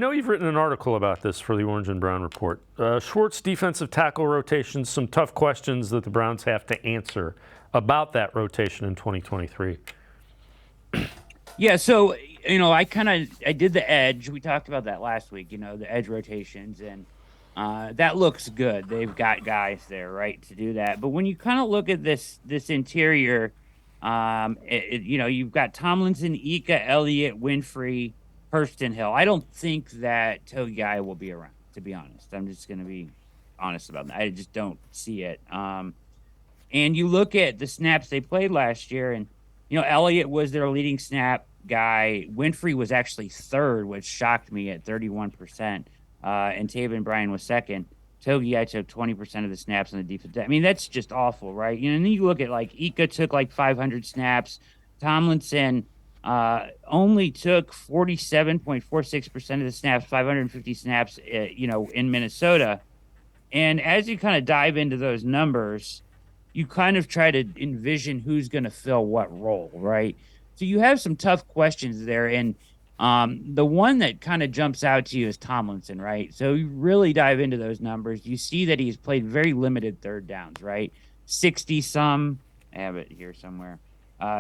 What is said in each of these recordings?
I know you've written an article about this for the Orange and Brown Report. Schwartz defensive tackle rotations, some tough questions that the Browns have to answer about that rotation in 2023. Yeah, so, I did the edge. We talked about that last week, the edge rotations, and that looks good. They've got guys there, right, to do that. But when you kind of look at this interior, you've got Tomlinson, Ika, Elliott, Winfrey, Hurston Hill. I don't think that Togiai will be around, to be honest. I'm just going to be honest about that. I just don't see it. And you look at the snaps they played last year, and, Elliott was their leading snap guy. Winfrey was actually third, which shocked me at 31%. And Taven Bryan was second. Togiai took 20% of the snaps on the defense. I mean, that's just awful, right? And then you look at, Ika took 500 snaps. Tomlinson only took 47.46% of the snaps, 550 snaps, in Minnesota. And as you kind of dive into those numbers, you kind of try to envision who's going to fill what role, right? So you have some tough questions there. And the one that kind of jumps out to you is Tomlinson, right? So you really dive into those numbers. You see that he's played very limited third downs, right? 60-some. I have it here somewhere.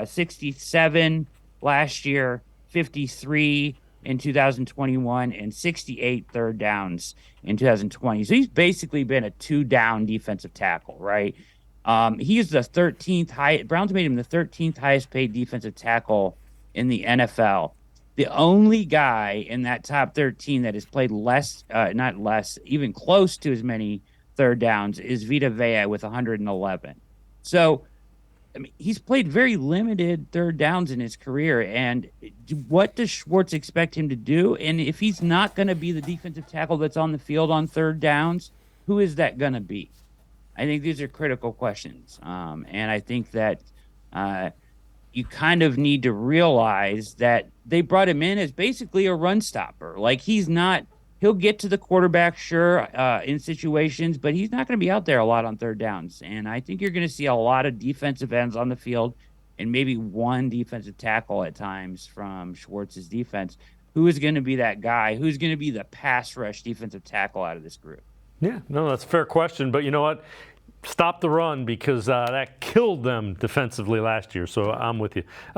67 last year, 53 in 2021, and 68 third downs in 2020. So he's basically been a two-down defensive tackle, right? He is the 13th highest. Browns made him the 13th highest paid defensive tackle in the NFL. The only guy in that top 13 that has played not less, even close to as many third downs is Vita Vea with 111. So, I mean, he's played very limited third downs in his career. And what does Schwartz expect him to do? And if he's not going to be the defensive tackle that's on the field on third downs, who is that going to be? I think these are critical questions. And I think that you kind of need to realize that they brought him in as basically a run stopper. He'll get to the quarterback, sure, in situations, but he's not going to be out there a lot on third downs. And I think you're going to see a lot of defensive ends on the field and maybe one defensive tackle at times from Schwartz's defense. Who is going to be that guy? Who's going to be the pass rush defensive tackle out of this group? Yeah, no, that's a fair question. But you know what? Stop the run, because that killed them defensively last year. So I'm with you.